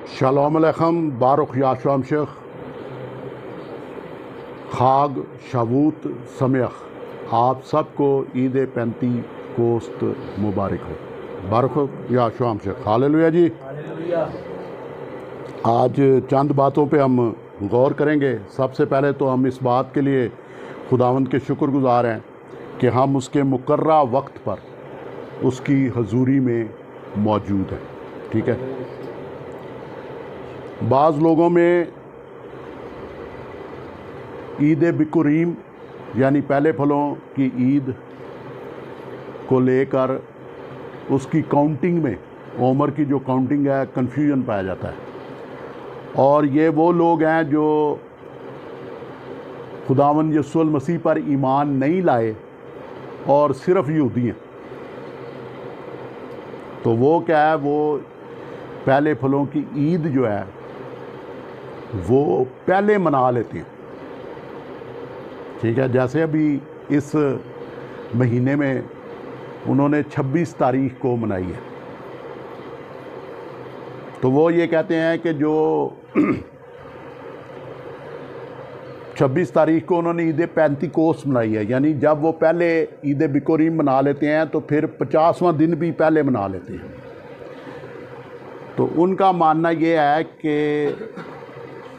Shalom अलैकुम, बारुख याशाम शेख, खाग शाबूत समयख। आप सबको ईद पैंती कोस्त मुबारक हो। बारुख याशाम शेख। हालेलुया जी। आज चंद बातों पे हम गौर करेंगे। सबसे पहले तो हम इस बात के लिए खुदावंद के शुक्रगुज़ार हैं कि हम उसके मुकर्रा वक्त पर उसकी हजूरी में मौजूद हैं। ठीक है। बाज़ लोगों में ईद बिकुरीम यानी पहले फलों की ईद को लेकर उसकी काउंटिंग में, उम्र की जो काउंटिंग है, कन्फ्यूजन पाया जाता है। और ये वो लोग हैं जो खुदावंद यीशु मसीह पर ईमान नहीं लाए और सिर्फ यहूदी हैं। तो वो क्या है, वो पहले फलों की ईद जो है वो पहले मना लेते हैं। ठीक है। जैसे अभी इस महीने में उन्होंने 26 तारीख को मनाई है, तो वो ये कहते हैं कि जो 26 तारीख को उन्होंने ईद पैंतीकोस्त मनाई है, यानी जब वो पहले ईद बिकुरीम मना लेते हैं तो फिर 50वां दिन भी पहले मना लेते हैं। तो उनका मानना ये है कि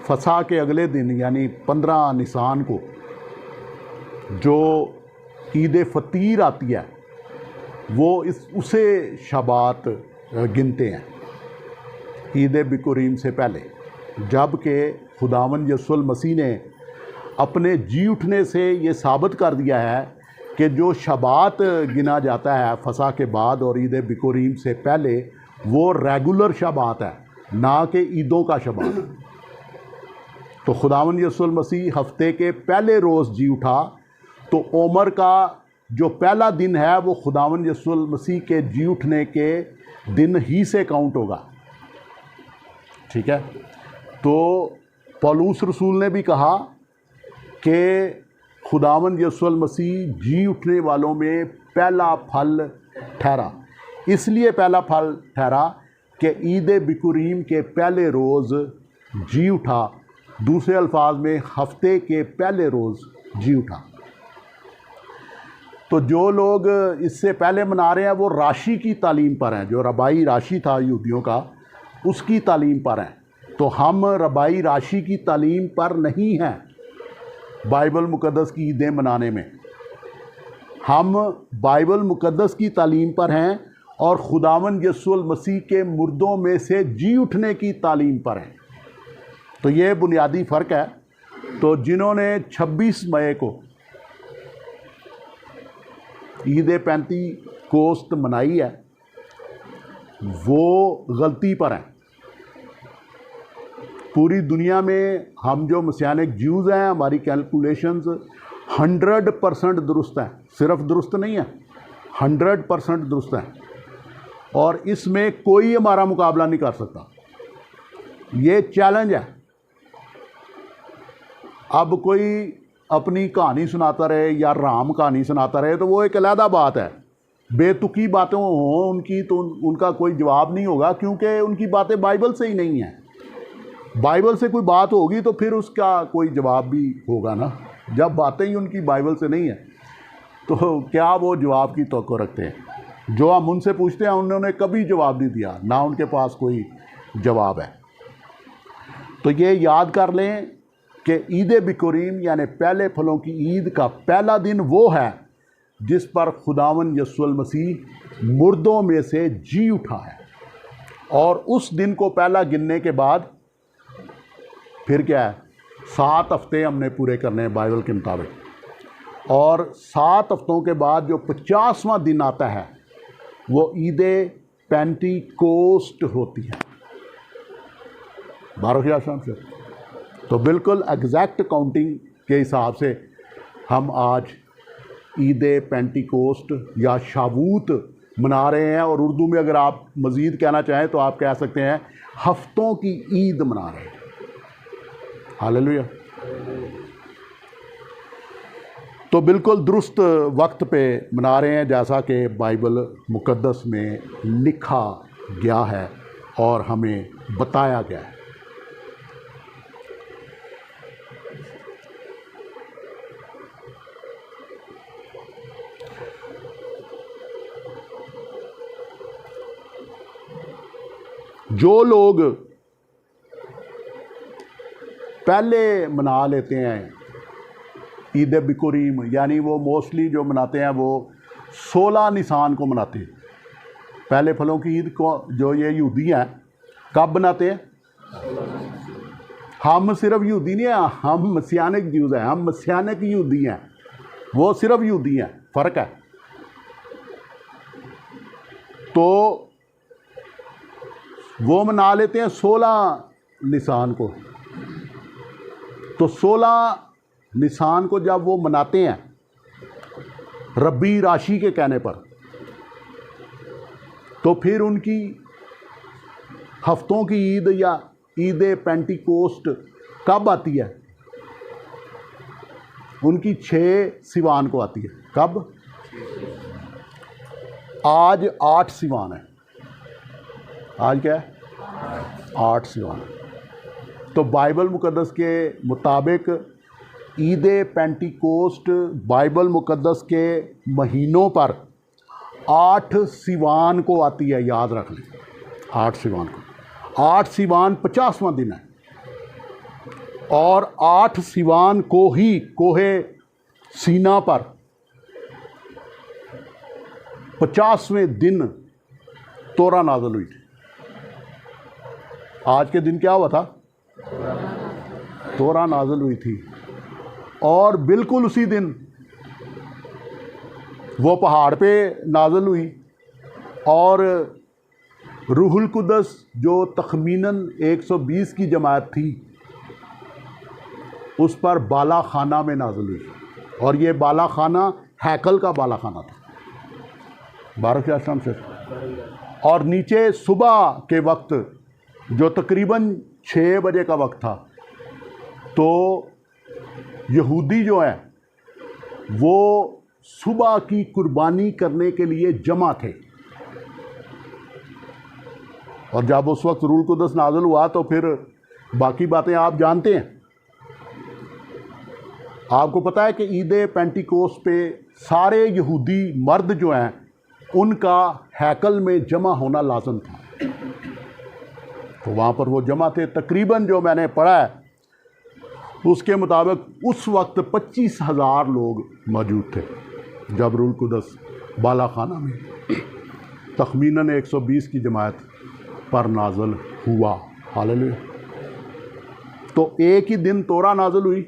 फसा के अगले दिन यानी 15 निसान को जो ईद फ़तीर आती है वो उसे शबात गिनते हैं ईद बिकुरीम से पहले। जबकि खुदावंद यीशु मसीह ने अपने जी उठने से ये साबित कर दिया है कि जो शबात गिना जाता है फसा के बाद और ईद बिकुरीम से पहले, वो रेगुलर शबात है, ना कि ईदों का शबात। तो खुदावंद यीशु मसीह हफ्ते के पहले रोज़ जी उठा, तो उम्र का जो पहला दिन है वो खुदावंद यीशु मसीह के जी उठने के दिन ही से काउंट होगा। ठीक है। तो पौलुस रसूल ने भी कहा कि खुदावंद यीशु मसीह जी उठने वालों में पहला फल ठहरा। इसलिए पहला फल ठहरा कि ईद बिकुरीम के पहले रोज़ जी उठा। दूसरे अल्फाज में हफ्ते के पहले रोज़ जी उठा। तो जो लोग इससे पहले मना रहे हैं वो राशि की तालीम पर हैं, जो रबाई राशि था यहूदियों का, उसकी तालीम पर हैं। तो हम रबाई राशि की तालीम पर नहीं हैं बाइबल मुक़द्दस की ईदें मनाने में। हम बाइबल मुक़द्दस की तालीम पर हैं और खुदावंद यीशु मसीह के मुर्दों में से जी उठने की तालीम पर हैं। तो ये बुनियादी फ़र्क है। तो जिन्होंने 26 मई को ईद पैंतीकोस्त मनाई है वो गलती पर हैं। पूरी दुनिया में हम जो मसीहानिक ज्यूज़ हैं, हमारी कैलकुलेशंस 100% दुरुस्त हैं। सिर्फ दुरुस्त नहीं है, 100% दुरुस्त हैं। और इसमें कोई हमारा मुकाबला नहीं कर सकता। ये चैलेंज है। अब कोई अपनी कहानी सुनाता रहे या राम कहानी सुनाता रहे तो वो एक अलहदा बात है। बेतुकी बातें हों उनकी तो उनका कोई जवाब नहीं होगा, क्योंकि उनकी बातें बाइबल से ही नहीं हैं। बाइबल से कोई बात होगी तो फिर उसका कोई जवाब भी होगा ना। जब बातें ही उनकी बाइबल से नहीं हैं तो क्या वो जवाब की तवक्को रखते हैं? जो हम उनसे पूछते हैं उन्होंने कभी जवाब नहीं दिया, ना उनके पास कोई जवाब है। तो ये याद कर लें कि ईद बिकुरीम यानी पहले फलों की ईद का पहला दिन वो है जिस पर खुदावंद यीशु मसीह मुर्दों में से जी उठा है। और उस दिन को पहला गिनने के बाद फिर क्या है, 7 हफ्ते हमने पूरे करने हैं बाइबल के मुताबिक। और 7 हफ्तों के बाद जो 50वां दिन आता है वो ईद पैंतीकोस्त होती है। 12 शाम से। तो बिल्कुल एग्जैक्ट काउंटिंग के हिसाब से हम आज ईद पैंतीकोस्त या शाबूत मना रहे हैं। और उर्दू में अगर आप मज़ीद कहना चाहें तो आप कह सकते हैं हफ्तों की ईद मना रहे हैं। हालेलुया। तो बिल्कुल दुरुस्त वक्त पे मना रहे हैं, जैसा कि बाइबल मुक़द्दस में लिखा गया है और हमें बताया गया है। जो लोग पहले मना लेते हैं ईद बिकुरीम, यानी वो मोस्टली जो मनाते हैं वो 16 निसान को मनाते हैं। पहले फलों की ईद को जो ये यहूदी हैं कब मनाते हैं? हम सिर्फ यहूदी नहीं हैं, हम मसीहानिक ज्यूज़ हैं, हम मसीहानिक यहूदी हैं, वो सिर्फ यहूदी हैं, फ़र्क है। तो वो मना लेते हैं 16 निसान को। तो 16 निसान को जब वो मनाते हैं रब्बी राशि के कहने पर, तो फिर उनकी हफ्तों की ईद या ईद पेंटिकोस्ट कब आती है? उनकी 6 सिवान को आती है। कब? आज 8 सिवान है। आज क्या है? 8 सिवान। तो बाइबल मुकद्दस के मुताबिक ईद पेंटिकोस्ट बाइबल मुकद्दस के महीनों पर 8 सिवान को आती है। याद रख लें, 8 सिवान को। 8 सिवान 50वां दिन है, और 8 सिवान को ही कोहे सीना पर 50वें दिन तोरा नाज़िल हुई थी। आज के दिन क्या हुआ था? तोरा नाज़िल हुई थी। और बिल्कुल उसी दिन वो पहाड़ पे नाज़िल हुई, और रूहुल कुदस जो तखमीनन 120 की जमात थी उस पर बाला खाना में नाज़िल हुई। और ये बाला खाना हैकल का बाला खाना था, बारक आश्रम से। और नीचे सुबह के वक्त जो तकरीबन 6 बजे का वक्त था, तो यहूदी जो है वो सुबह की कुर्बानी करने के लिए जमा थे। और जब उस वक्त रूहुल कुदस नाज़िल हुआ तो फिर बाकी बातें आप जानते हैं। आपको पता है कि ईद पेंटिकोस्ट पे सारे यहूदी मर्द जो हैं उनका हैकल में जमा होना लाजम था। तो वहाँ पर वो जमा थे। तकरीबन जो मैंने पढ़ा है उसके मुताबिक उस वक्त 25,000 लोग मौजूद थे जब रूहुल कुदस बाला खाना में तखमीनन 120 की जमात पर नाज़िल हुआ। हालेलुया। तो एक ही दिन तोरा नाज़िल हुई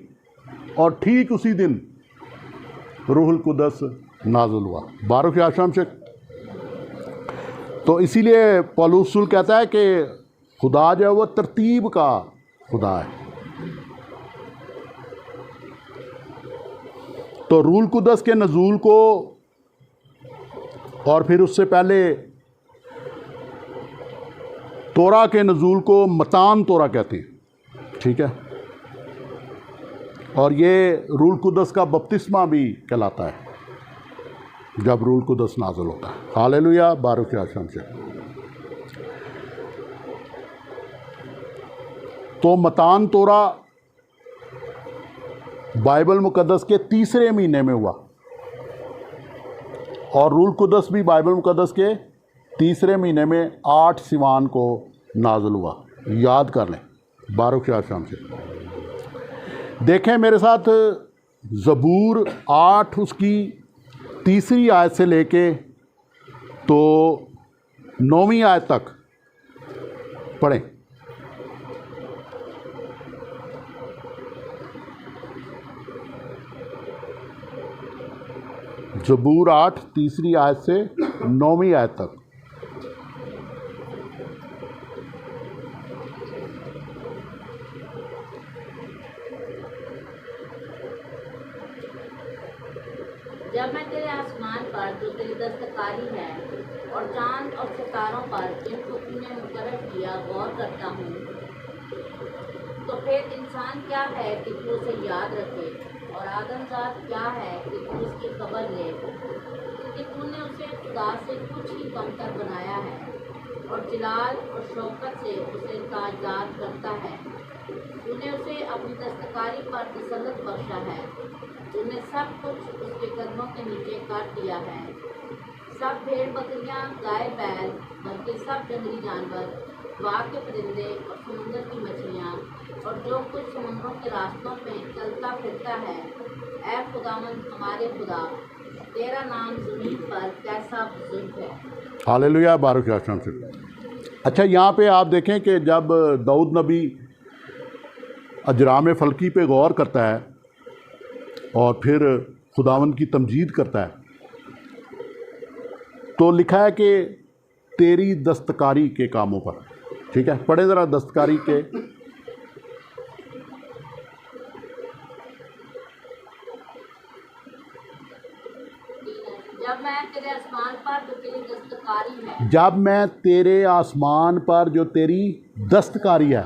और ठीक उसी दिन रूहुल कुदस नाज़िल हुआ। बारक आश्रम से। तो इसीलिए पौलुस रसूल कहता है कि खुदा जो है वो तरतीब का खुदा है। तो रूहुल कुदस के नज़ूल को और फिर उससे पहले तोरा के नज़ूल को मतान तोरा कहते हैं, ठीक है। और ये रूहुल कुदस का बपतिस्मा भी कहलाता है जब रूहुल कुदस नाज़िल होता है। हालेलुया। बारक आश्रम से। तो मतान तोरा बाइबल मुकद्दस के 3रे महीने में हुआ, और रूहुल कुदस भी बाइबल मुकद्दस के 3रे महीने में 8 सिवान को नाज़िल हुआ। याद कर लें। बारक आश्रम से। देखें मेरे साथ ज़बूर 8 उसकी 3री आयत से लेके तो 9वीं आयत तक पढ़ें। ज़बूर 8 3री आयत से 9वीं आयत तक। जब मैं तेरे आसमान पर जो तेरी दस्तकारी है और चांद और सितारों पर जिनको तूने मुकर्रर किया गौर करता हूँ, तो फिर इंसान क्या है कि तू उसे याद रखे, और आदमजात क्या है कि तू उसकी खबर ले, क्योंकि तूने उसे खुदा से कुछ ही कमतर बनाया है और जलाल और शौकत से उसे ताजदार करता है। तूने उसे अपनी दस्तकारी पर तसल्लुत बख्शा है। तूने सब कुछ उसके कदमों के नीचे काट दिया है। सब भेड़ बकरियां, गाय बैल, बल्कि सब जंगली जानवर, बाग के परिंदे और समुद्र की मछलियां और जो कुछ समुद्रों के रास्तों में चलता फिरता है। ऐ खुदावंद हमारे खुदा, तेरा नाम ज़मीन पर कैसा बुजुर्ग है। हालेलुया, बारूक आसन से। अच्छा, यहाँ पे आप देखें कि जब दाऊद नबी अजराम फलकी पे गौर करता है और फिर खुदावंद की तमजीद करता है, तो लिखा है कि तेरी दस्तकारी के कामों पर। ठीक है, पढ़े ज़रा दस्तकारी के। जब मैं तेरे आसमान पर जो तेरी दस्तकारी है। जब मैं तेरे आसमान पर जो तेरी दस्तकारी है।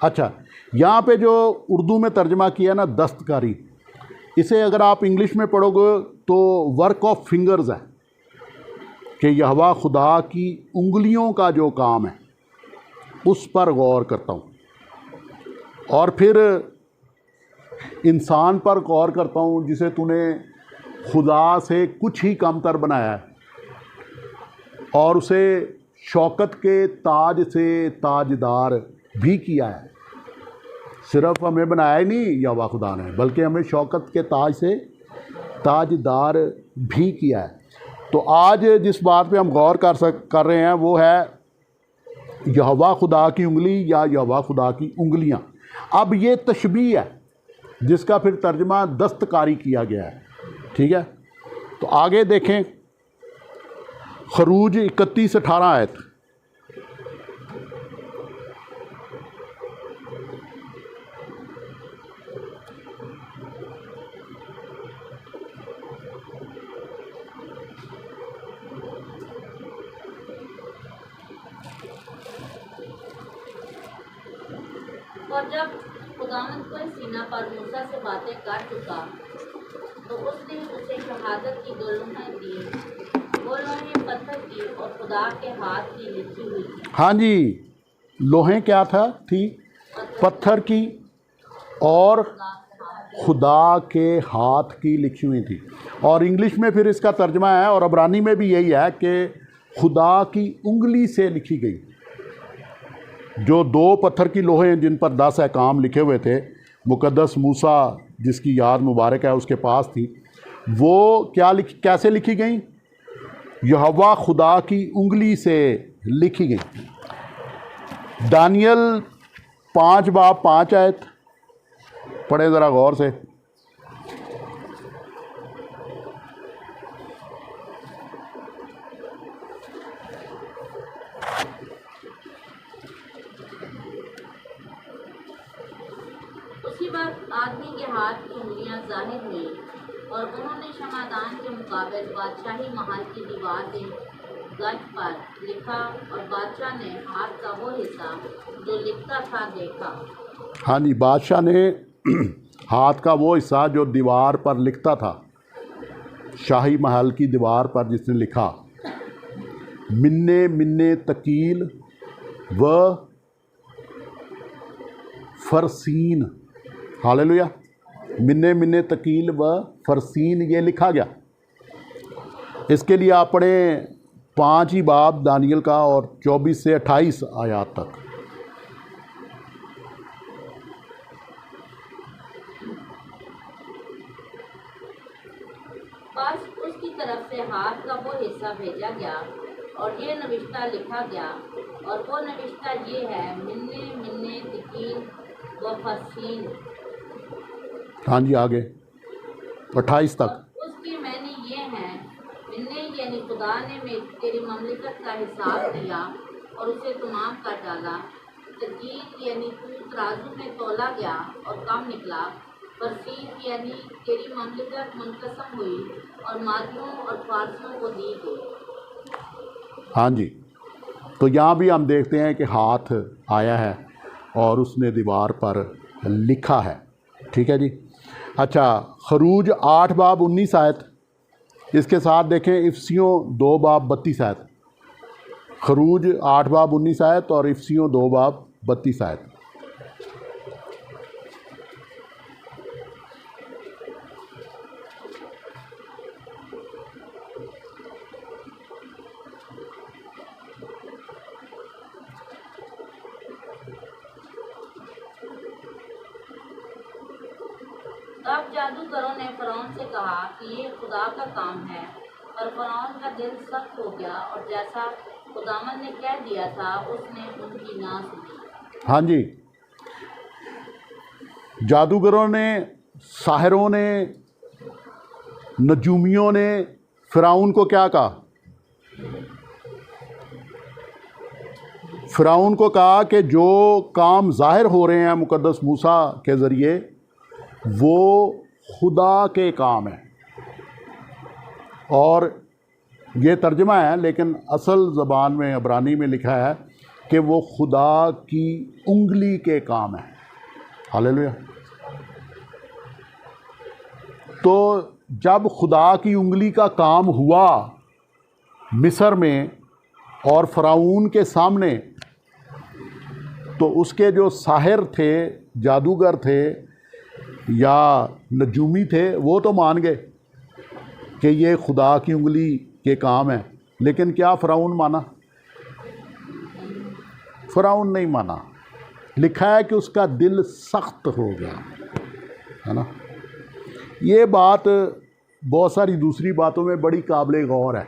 अच्छा, यहाँ पे जो उर्दू में तर्जमा किया ना दस्तकारी, इसे अगर आप इंग्लिश में पढ़ोगे तो वर्क ऑफ फिंगर्स है कि यहोवा खुदा की उंगलियों का जो काम है उस पर गौर करता हूँ। और फिर इंसान पर गौर करता हूँ जिसे तूने खुदा से कुछ ही कमतर बनाया है और उसे शौकत के ताज से ताजदार भी किया है। सिर्फ हमें बनाया ही नहीं यहोवा खुदा ने, बल्कि हमें शौकत के ताज से ताजदार भी किया है। तो आज जिस बात पे हम गौर कर रहे हैं वो है यहोवा खुदा की उंगली या यहोवा खुदा की उंगलियां। अब ये तशबीह है जिसका फिर तर्जमा दस्तकारी किया गया है। ठीक है, तो आगे देखें खरूज 31-18 आयत। और जब खुदावंद को सीना पर मूसा से बातें कर चुका तो उसने उसे शहादत की 2 लोहें दी। वो लोहें पत्थर की और खुदा के हाथ की लिखी हुई थी। हाँ जी, लोहें क्या थी? पत्थर की और खुदा के हाथ की लिखी हुई थी। और इंग्लिश में फिर इसका तर्जमा है और अबरानी में भी यही है कि खुदा की उंगली से लिखी गई। जो 2 पत्थर की लोहें जिन पर 10 अहकाम लिखे हुए थे, मुकद्दस मूसा जिसकी याद मुबारक है उसके पास थी, वो कैसे लिखी गई? यहोवा खुदा की उंगली से लिखी गई। दानियल 5 बाब 5 आयत पढ़े ज़रा गौर से। उसी वक्त आदमी के हाथ की उंगलियां जाहिर हुई और उन्होंने क्षमादान के मुकाबिल बादशाही महल की दीवार के गज पर लिखा और बादशाह ने हाथ का वो हिस्सा जो लिखता था देखा। हाँ जी, बादशाह ने हाथ का वो हिस्सा जो दीवार पर लिखता था, शाही महल की दीवार पर जिसने लिखा, मिन्ने मिन्ने तकील व फरसीन। हालेलुया, मिन्ने मिन्ने तकील व फरसीन ये लिखा गया। इसके लिए आप पढ़े 5 ही बाब दानियल का और 24 से 28 आयात तक। बस उसकी तरफ से हाथ का वो हिस्सा भेजा गया और ये नविश्ता लिखा गया, और वो नविश्ता ये है, मिन्ने मिन्ने तकील व फरसीन। हाँ जी, आगे 28 तक। उसकी मैंने ये है, मिन्ने यानी खुदा ने तेरी ममलिकत का हिसाब दिया और उसे तमाम कर डाला। तकील यानी तू तराजू में तोला गया और कम निकला। फरसीन यानी तेरी ममलिकत मुनकसम हुई और मादियों और फारसियों को दी गई। हाँ जी, तो यहाँ भी हम देखते हैं कि हाथ आया है और उसने दीवार पर लिखा है। ठीक है जी। अच्छा, खरूज 8 बाब 19 आयत, इसके साथ देखें इफ्सियों 2 बाब 32 आयत। खरूज 8 बाब 19 आयत और इफ्सियों 2 बाब 32 आयत। तब जादूगरों ने फ़िरौन से कहा कि ये खुदा का काम है, और फ़िरौन का दिल सख्त हो गया और जैसा खुदावंद ने कह दिया था उसने उनकी ना सुनी। हाँ जी, जादूगरों ने, साहिरों ने, नजूमियों ने फ़िरौन को क्या कहा? फ़िरौन को कहा कि जो काम ज़ाहिर हो रहे हैं मुक़द्दस मूसा के ज़रिए वो खुदा के काम है। और ये तर्जमा है, लेकिन असल ज़बान में अबरानी में लिखा है कि वो खुदा की उंगली के काम है। हालेलुया। तो जब खुदा की उंगली का काम हुआ मिस्र में और फ़िरौन के सामने, तो उसके जो साहिर थे, जादूगर थे या नजूमी थे, वो तो मान गए कि ये खुदा की उंगली के काम है। लेकिन क्या फ़िरौन माना? फ़िरौन नहीं माना। लिखा है कि उसका दिल सख्त हो गया, है ना। ये बात बहुत सारी दूसरी बातों में बड़ी काबिल गौर है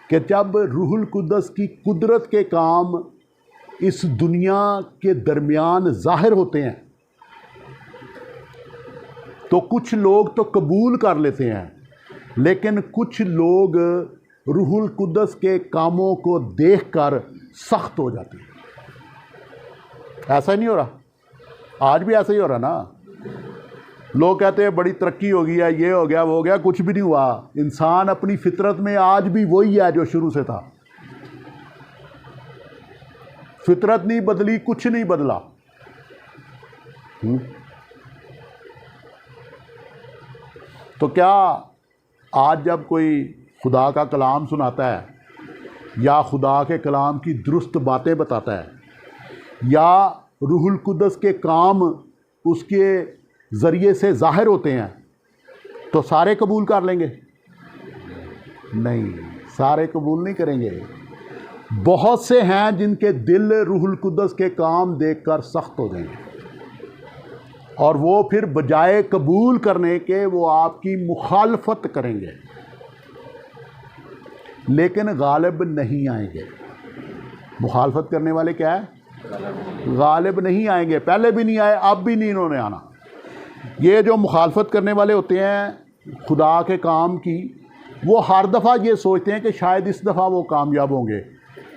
कि जब रूहुल कुद्दस की कुदरत के काम इस दुनिया के दरमियान ज़ाहिर होते हैं तो कुछ लोग तो कबूल कर लेते हैं, लेकिन कुछ लोग रूहुल कुद्दस के कामों को देखकर सख्त हो जाते हैं। ऐसा ही नहीं हो रहा? आज भी ऐसा ही हो रहा ना। लोग कहते हैं बड़ी तरक्की हो गई है, ये हो गया, वो हो गया। कुछ भी नहीं हुआ। इंसान अपनी फितरत में आज भी वही है जो शुरू से था। फितरत नहीं बदली, कुछ नहीं बदला। तो क्या आज जब कोई खुदा का कलाम सुनाता है या खुदा के कलाम की दुरुस्त बातें बताता है या रूहुल कुद्दस के काम उसके ज़रिए से ज़ाहिर होते हैं, तो सारे कबूल कर लेंगे? नहीं, सारे कबूल नहीं करेंगे। बहुत से हैं जिनके दिल रूहुल कुद्दस के काम देखकर सख्त हो जाएंगे और वो फिर बजाय कबूल करने के वो आपकी मुखालफत करेंगे, लेकिन गालिब नहीं आएंगे। मुखालफत करने वाले क्या है? गालिब नहीं आएंगे। पहले भी नहीं आए, अब भी नहीं इन्होंने आना। ये जो मुखालफत करने वाले होते हैं खुदा के काम की, वो हर दफ़ा ये सोचते हैं कि शायद इस दफ़ा वो कामयाब होंगे,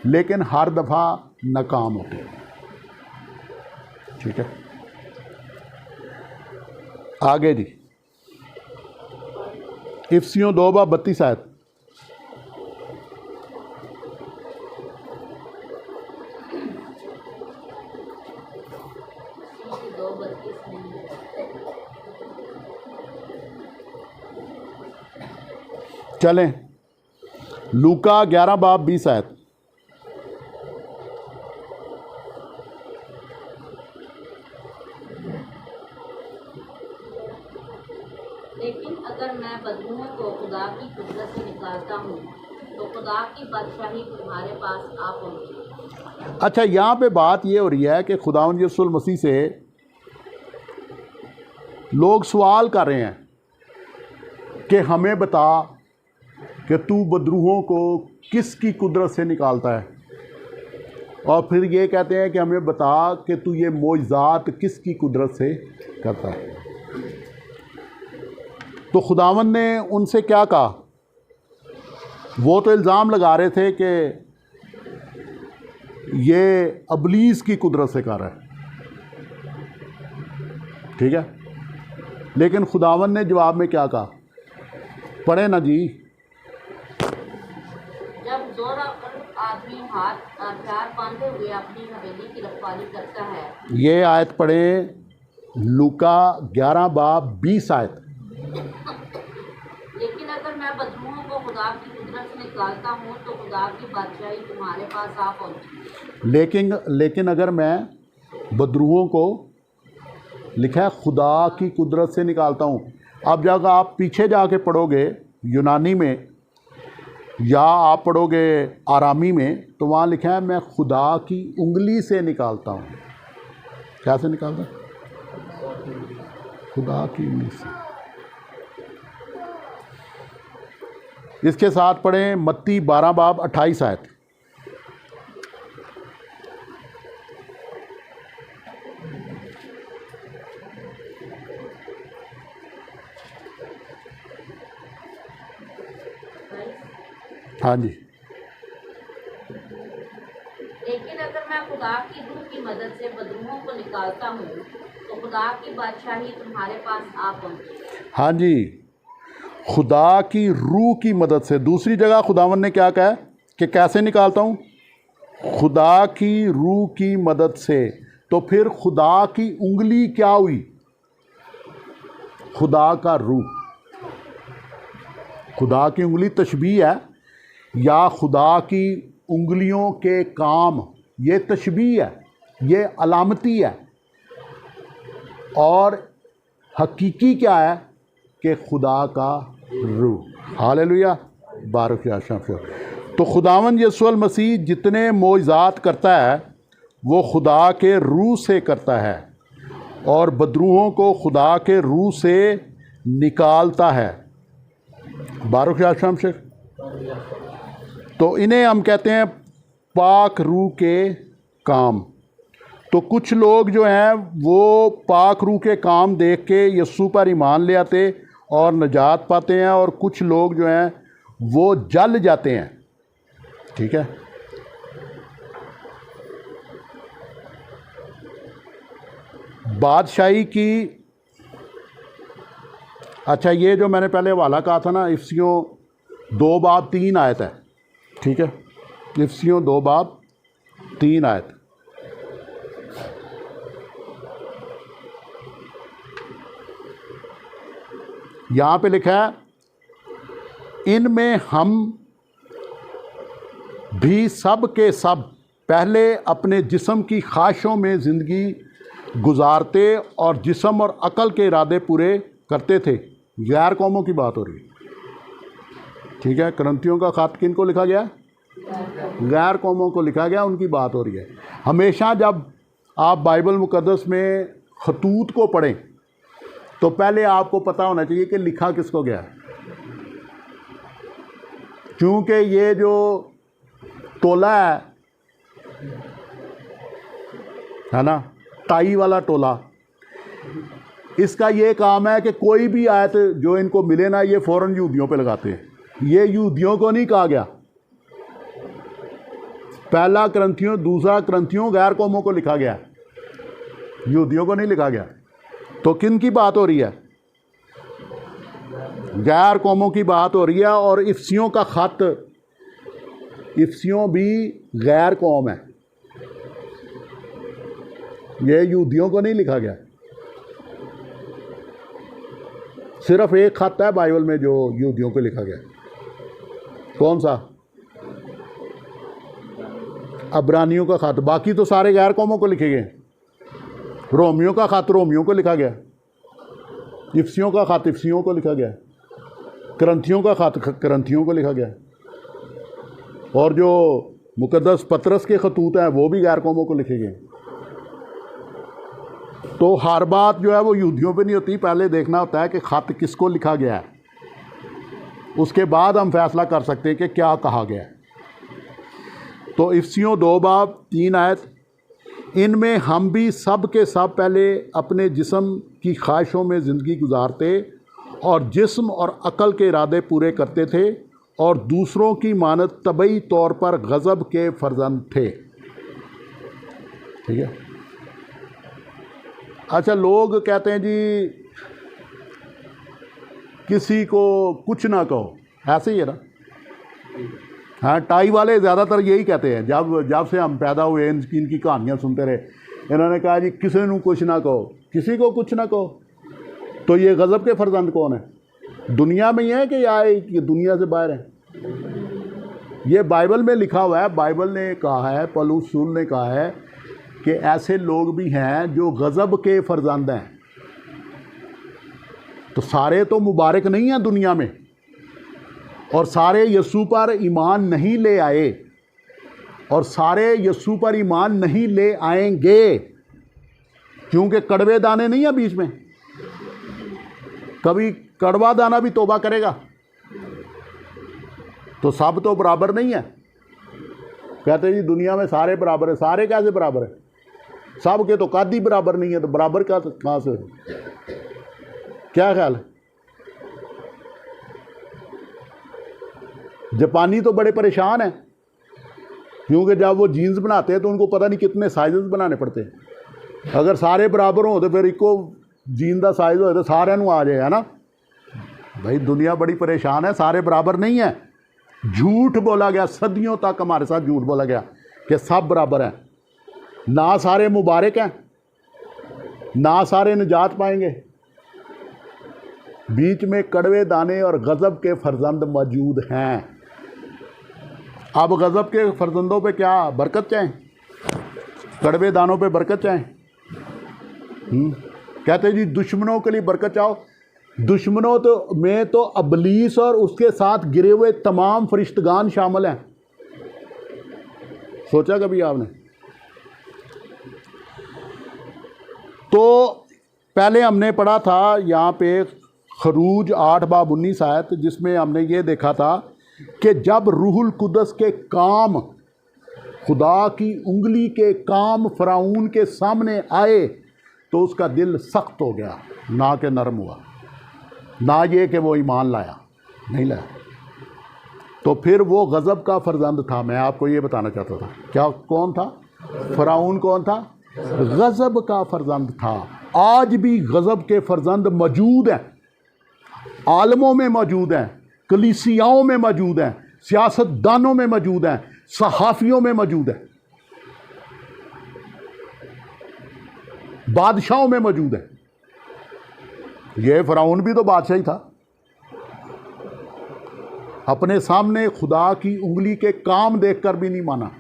लेकिन हर दफ़ा नाकाम होते हैं। ठीक है, आगे जी। इफ्सियों 2 बाब 32 आयत। चलें, लूका 11 बाब 20 आयत। लेकिन अगर मैं बदबुओं को खुदा की कुदरत से निकालता हूँ तो खुदा की बादशाही तुम्हारे पास आ पहुँची। अच्छा, यहाँ पे बात ये हो रही है कि खुदावंद यीशु मसीह से लोग सवाल कर रहे हैं कि हमें बता कि तू बदरूहों को किसकी कुदरत से निकालता है, और फिर ये कहते हैं कि हमें बता कि तू ये मोइज़ात किसकी कुदरत से करता है। तो खुदावंद ने उनसे क्या कहा? वो तो इल्ज़ाम लगा रहे थे कि ये अबलीस की कुदरत से कर रहा है। ठीक है, लेकिन खुदावंद ने जवाब में क्या कहा? पढ़े ना जी। जब दो आदमी हाथ हथियार बांधे हुए अपनी हवेली की रखवाली करता है। ये आयत पढ़े, लूका 11 बाब 20 आयत। लेकिन अगर मैं बदबुओं को खुदा की कुदरत से निकालता हूँ तो खुदा की बादशाही तुम्हारे पास आ पहुँची। लेकिन अगर मैं बदरूहों को, लिखा है खुदा की कुदरत से निकालता हूँ। अब जब आप पीछे जाके पढ़ोगे यूनानी में या आप पढ़ोगे आरामी में, तो वहाँ लिखा है मैं खुदा की उंगली से निकालता हूँ। क्या से निकालता? खुदा की उंगली से। इसके साथ पढ़ें मत्ती 12 बाब 28 आयत। हाँ जी। लेकिन अगर मैं खुदा की रूह की मदद से बदरूहों को निकालता हूँ तो खुदा की बादशाही तुम्हारे पास आ पहुँची। हाँ जी, खुदा की रूह की मदद से। दूसरी जगह खुदावन ने क्या कहा कि कैसे निकालता हूँ? खुदा की रूह की मदद से। तो फिर खुदा की उंगली क्या हुई? खुदा का रूह। खुदा की उंगली तशबीह है या खुदा की उंगलियों के काम, ये तशबीह है, ये अलामती है। और हकीकी क्या है कि खुदा का रूह। हालेलुया, बारक या शफ़। तो खुदावन यीशु मसीह जितने मोइज़ात करता है वो खुदा के रूह से करता है और बदरूहों को खुदा के रूह से निकालता है। बारक या शफ़। तो इन्हें हम कहते हैं पाक रूह के काम। तो कुछ लोग जो हैं वो पाक रूह के काम देख के यीशु पर ईमान ले आते और नजात पाते हैं, और कुछ लोग जो हैं वो जल जाते हैं। ठीक है। बादशाही की, अच्छा ये जो मैंने पहले हवाला कहा था ना, इफ्सियों 2 बाब 3 आयत है। ठीक है, इफ्सियों 2 बाब 3 आयत। यहाँ पे लिखा है इनमें हम भी सब के सब पहले अपने जिस्म की ख्वाहिशों में ज़िंदगी गुजारते और जिस्म और अकल के इरादे पूरे करते थे। गैर कौमों की बात हो रही है। ठीक है, करंथियों का ख़त किन को लिखा गया? गैर कौमों को लिखा गया, उनकी बात हो रही है। हमेशा जब आप बाइबल मुकद्दस में खतूत को पढ़ें तो पहले आपको पता होना चाहिए कि लिखा किसको गया है। क्योंकि ये जो टोला है ना, टाई वाला टोला, इसका ये काम है कि कोई भी आयत जो इनको मिले ना, ये फ़ौरन यहूदियों पे लगाते हैं। ये यहूदियों को नहीं कहा गया। पहला करंथियों, दूसरा करंथियों गैर कौमों को लिखा गया, यहूदियों को नहीं लिखा गया। तो किन की बात हो रही है? गैर कौमों की बात हो रही है। और इफ्सियों का ख़त, इफ्सियों भी गैर कौम है, ये यहूदियों को नहीं लिखा गया। सिर्फ एक ख़त है बाइबल में जो यहूदियों को लिखा गया। कौन सा? अब्रानियों का ख़त। बाकी तो सारे गैर कौमों को लिखे गए। रोमियों का ख़त रोमियों को लिखा गया, इफ्सियों का ख़त इफ्सियों को लिखा गया, करंथियों का ख़त करंथियों को लिखा गया, और जो मुकद्दस पतरस के खतूत हैं वो भी गैर कौमों को लिखे गए। तो हर बात जो है वो यहूदियों पे नहीं होती। पहले देखना होता है कि ख़त किसको लिखा गया है, उसके बाद हम फैसला कर सकते हैं कि क्या कहा गया है। तो इफ्सियों 2 बाब 3 आयत, इनमें हम भी सब के सब पहले अपने जिस्म की ख्वाहिशों में ज़िंदगी गुजारते और जिस्म और अकल के इरादे पूरे करते थे और दूसरों की मानत तबई तौर पर गज़ब के फर्जंद थे। ठीक है। अच्छा, लोग कहते हैं जी किसी को कुछ ना कहो, ऐसे ही है ना। हाँ, टाई वाले ज़्यादातर यही कहते हैं। जब से हम पैदा हुए इनकी कहानियाँ सुनते रहे, इन्होंने कहा जी किसी को कुछ ना कहो, किसी को कुछ ना कहो। तो ये गज़ब के फर्जंद कौन है? दुनिया में ही है कि या ये दुनिया से बाहर है? ये बाइबल में लिखा हुआ है, बाइबल ने कहा है, पौलुस रसूल ने कहा है कि ऐसे लोग भी हैं जो गज़ब के फर्जंद हैं। तो सारे तो मुबारक नहीं हैं दुनिया में, और सारे यीशु पर ईमान नहीं ले आए, और सारे यीशु पर ईमान नहीं ले आएंगे, क्योंकि कड़वे दाने नहीं है बीच में। कभी कड़वा दाना भी तौबा करेगा। तो सब तो बराबर नहीं है। कहते जी दुनिया में सारे बराबर है। सारे कैसे बराबर है? सब के तो कद ही बराबर नहीं है, तो बराबर का कहाँ से? क्या ख्याल है? जापानी तो बड़े परेशान हैं, क्योंकि जब वो जीन्स बनाते हैं तो उनको पता नहीं कितने साइजेस बनाने पड़ते हैं। अगर सारे बराबर हो तो फिर इको जीन का साइज हो तो सारे नू आ जाए, है ना भाई। दुनिया बड़ी परेशान है, सारे बराबर नहीं है। झूठ बोला गया, सदियों तक हमारे साथ झूठ बोला गया कि सब बराबर हैं। ना सारे मुबारक हैं, ना सारे निजात पाएंगे। बीच में कड़वे दाने और गज़ब के फर्जंद मौजूद हैं। अब गज़ब के फर्जंदों पे क्या बरकत चाहें, कड़वे दानों पे बरकत चाहें। कहते जी दुश्मनों के लिए बरकत चाहो। दुश्मनों तो में तो अबलीस और उसके साथ गिरे हुए तमाम फरिश्तगान शामिल हैं। सोचा कभी आपने? तो पहले हमने पढ़ा था यहाँ पे खरूज 8:19 आयत, जिसमें हमने ये देखा था कि जब रूहुल कुदस के काम, खुदा की उंगली के काम फ़िरौन के सामने आए तो उसका दिल सख्त हो गया, ना कि नरम हुआ। ना ये कि वो ईमान लाया, नहीं लाया। तो फिर वो गज़ब का फर्जंद था। मैं आपको ये बताना चाहता था। क्या कौन था? फ़िरौन कौन था? गज़ब का फर्जंद था। आज भी गज़ब के फर्जंद मौजूद हैं, आलमों में मौजूद हैं, कलीसियाओं में मौजूद हैं, सियासतदानों में मौजूद हैं, सहाफ़ियों में मौजूद हैं, बादशाहों में मौजूद है। ये फ़िरौन भी तो बादशाह ही था। अपने सामने खुदा की उंगली के काम देखकर भी नहीं माना।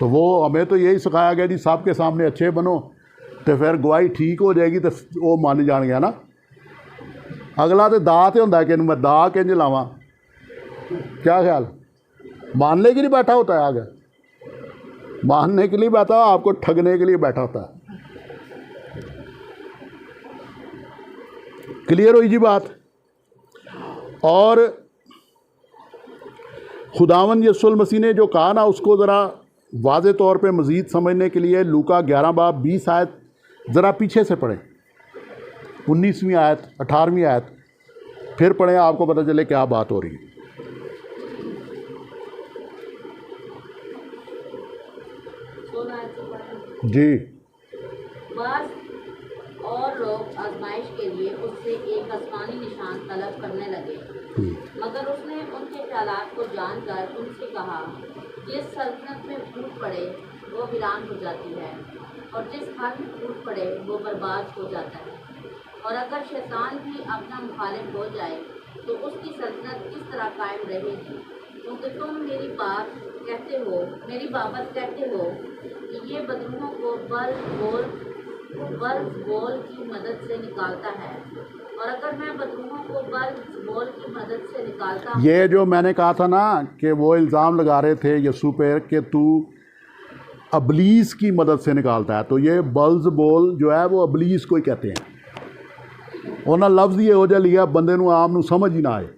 तो वो हमें तो यही सिखाया गया जी, सबके सामने अच्छे बनो तो फिर गवाही ठीक हो जाएगी, तो वो मान जान गया ना। अगला तो दा तो होंदा कि मैं दा किंज लावां। क्या ख्याल? मानने के लिए बैठा होता है, आगे मानने के लिए बैठा, आपको ठगने के लिए बैठा होता है। क्लियर हुई जी बात? और खुदावंद यीशु मसीह ने जो कहा ना, उसको ज़रा वाज़े तौर पे मज़ीद समझने के लिए लूका 11:20 आयत ज़रा पीछे से पढ़ें, 19वीं आयत, 18वीं आयत फिर पढ़ें, आपको पता चले क्या बात हो रही है। जी। बस और लोग आजमाइश के लिए उससे एक आसमानी निशान तलब करने लगे, मगर उसने उनके ख्यालात को जानकर उनसे कहा, जिस सल्तनत में फूट पड़े वो वीरान हो जाती है, और जिस घर में फूट पड़े वो बर्बाद हो जाता है। और अगर शैतान भी अपना मुखालिफ हो जाए तो उसकी सल्तनत किस तरह कायम रहेगी? क्योंकि तुम मेरी बात कहते हो, मेरी बाबत कहते हो कि ये बदरूहों को बल बोल की मदद से निकालता है। और अगर मैं बदरूहों को बल बोल की मदद से निकालता हूँ, ये जो मैंने कहा था ना कि वो इल्ज़ाम लगा रहे थे यीशु पे कि तू अबलीस की मदद से निकालता है, तो ये बल्ज बोल जो है वो अबलीस को ही कहते हैं। उन्हें लफ्ज़ ये हो जा लिया बंदे नू आम नू समझ ही ना आए।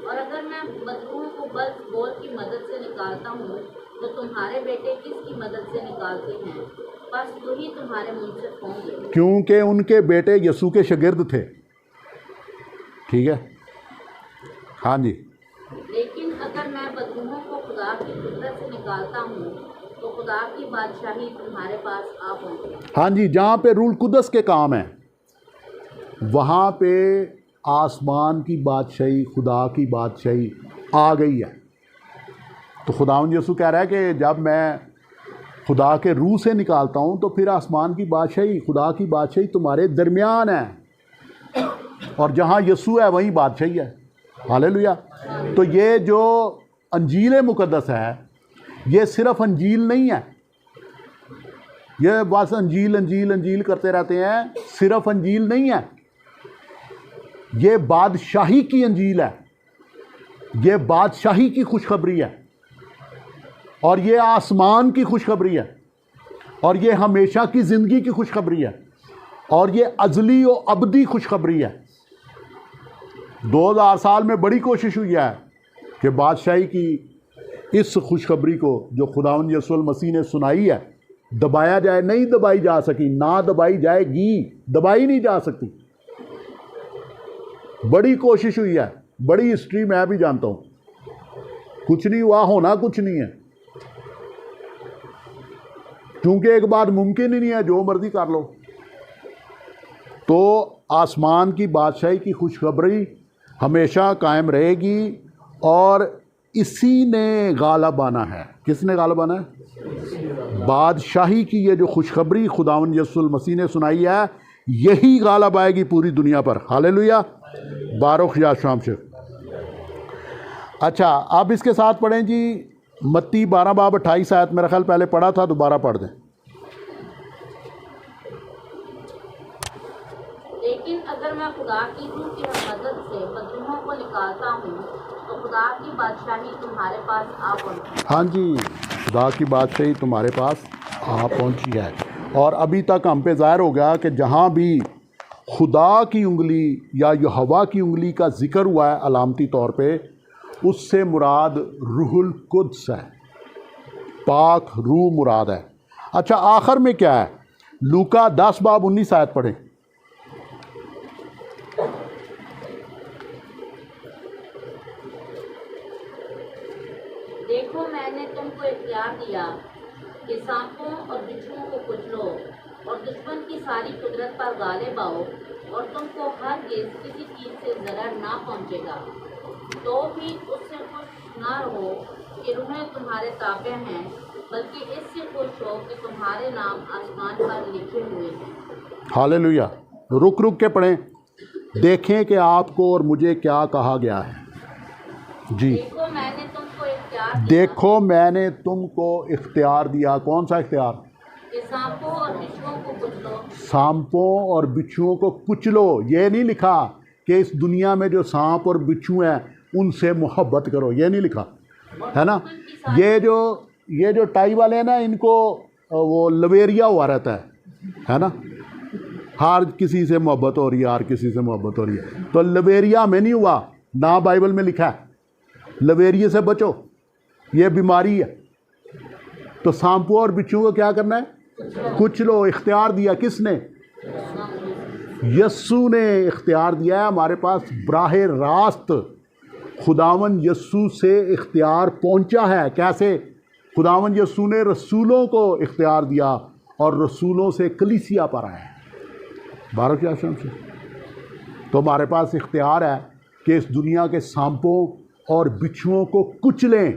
और अगर मैं बदरूहों को बल बोल की मदद से निकालता हूँ तो तुम्हारे बेटे किसकी मदद से निकालते हैं? बस वही तुम्हारे मुंसिफ होंगे, क्योंकि उनके बेटे यीशु के शागिर्द थे। ठीक है, हाँ जी। लेकिन अगर मैं बदरूहों को खुदा की कुदरत से निकालता हूँ तो खुदा की बादशाही तुम्हारे पास आ पहुँची। हाँ जी, जहाँ पे रूल कुदस के काम है वहाँ पे आसमान की बादशाही, खुदा की बादशाही आ गई है। तो खुदावंद यीशु कह रहा है कि जब मैं खुदा के रूह से निकालता हूँ, तो फिर आसमान की बादशाही, खुदा की बादशाही तुम्हारे दरमियान है, और जहाँ यीशु है वहीं बादशाही है। हालेलुया। तो ये जो अंजील मुकद्दस है, ये सिर्फ अंजील नहीं है, ये बस अंजील अंजील अंजील करते रहते हैं, सिर्फ अंजील नहीं है, ये बादशाही की अंजील है, ये बादशाही की खुशखबरी है, और ये आसमान की खुशखबरी है, और ये हमेशा की ज़िंदगी की खुशखबरी है, और ये अजली और अबदी खुशखबरी है। 2000 साल में बड़ी कोशिश हुई है कि बादशाही की इस खुशखबरी को जो खुदावंद यीशु मसीह ने सुनाई है दबाया जाए, नहीं दबाई जा सकी, ना दबाई जाएगी, दबाई नहीं जा सकती। बड़ी कोशिश हुई है, बड़ी हिस्ट्री मैं भी जानता हूँ, कुछ नहीं हुआ, होना कुछ नहीं है, क्योंकि एक बात मुमकिन ही नहीं है, जो मर्जी कर लो। तो आसमान की बादशाही की खुशखबरी हमेशा कायम रहेगी, और इसी ने गालिब आना है। किसने गालिब आना है? बादशाही की ये जो खुशखबरी खुदावंद यीशु मसीह ने सुनाई है, यही गालिब आएगी पूरी दुनिया पर। हालेलुया। बारुख या शाम से। अच्छा, अब इसके साथ पढ़ें जी मत्ती 12 बाब 28 आयत, मेरा ख्याल पहले पढ़ा था, दोबारा पढ़ दें। लेकिन अगर मैं खुदा की रूह की मदद से बदरूहों को निकालता हूँ तो खुदा की बादशाही तुम्हारे पास आ पहुँची। हाँ जी, खुदा की बादशाही तुम्हारे पास आ पहुँची है। और अभी तक हम पे ज़ाहिर हो गया कि जहाँ भी खुदा की उंगली या यहोवा की उंगली का जिक्र हुआ है अलामती तौर पे, उससे मुराद रूहुल कुद्स है, पाक रूह मुराद है। अच्छा, आखिर में क्या है? लूका 10 बाब 19 आयत पढ़ें। देखो मैंने तुमको इख्तियार दिया कि सांपों और बिच्छुओं को कुचलो और दुश्मन की सारी कुदरत पर गालिब आओ, और तुमको हरगिज़ किसी चीज़ से ज़रर ना पहुँचेगा। तो भी उससे खुश ना रहो कि रूहें तुम्हारे ताबे हैं, बल्कि इससे खुश हो कि तुम्हारे नाम आसमान पर लिखे हुए हैं। हालेलुया। रुक रुक के पढ़ें, देखें कि आपको और मुझे क्या कहा गया है जी। देखो मैंने तुमको इख्तियार दिया, देखो मैंने तुमको इख्तियार दिया। कौन सा इख्तियार? कि सांपों और बिच्छुओं को कुचलो। सांपों और बिच्छुओं को कुचलो। ये नहीं लिखा कि इस दुनिया में जो सांप और बिच्छू हैं उनसे मोहब्बत करो, ये नहीं लिखा है ना। ये जो टाई वाले हैं ना, इनको वो लवेरिया हुआ रहता है ना, हर किसी से मोहब्बत हो रही है, हर किसी से मोहब्बत हो रही है। तो लवेरिया में नहीं हुआ ना, बाइबल में लिखा है लवेरिये से बचो, ये बीमारी है। तो सांपों और बिच्छुओं को क्या करना है? कुछ लो। इख्तियार दिया किसने? यस्सू ने इख्तियार दिया है हमारे पास। बराहे रास्त खुदावन यस्सू से इख्तियार पहुंचा है। कैसे? खुदावन यस्सू ने रसूलों को इख्तियार दिया और रसूलों से कलीसिया पर आया है। बारक आश्रम से तो हमारे पास इख्तियार है कि इस दुनिया के सांपों और बिच्छुओं को कुचलें।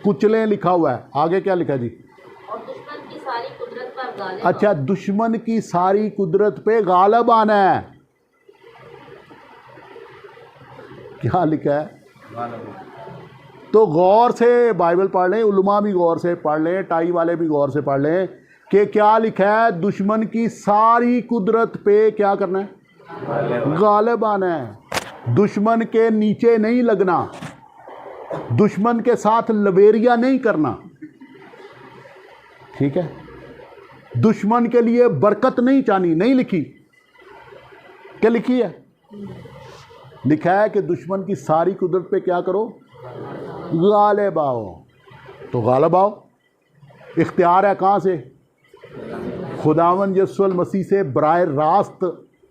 कुचलें लिखा हुआ है, आगे क्या लिखा जी? और दुश्मन की सारी कुदरत पर गालिब। अच्छा, दुश्मन की सारी कुदरत पे गालिब आना है। क्या लिखा है? तो गौर से बाइबल पढ़ लें, उलमा भी गौर से पढ़ लें, टाई वाले भी गौर से पढ़ लें कि क्या लिखा है। दुश्मन की सारी कुदरत पे क्या करना है? गालिब आना है। दुश्मन के नीचे नहीं लगना, दुश्मन के साथ लवेरिया नहीं करना, ठीक है। दुश्मन के लिए बरकत नहीं चाहनी, नहीं लिखी। क्या लिखी है? लिखा है कि दुश्मन की सारी कुदरत पे क्या करो? गालिब आओ। तो गालिब आओ इख्तियार है कहाँ से? खुदावंद यीशु मसीह से बराह रास्त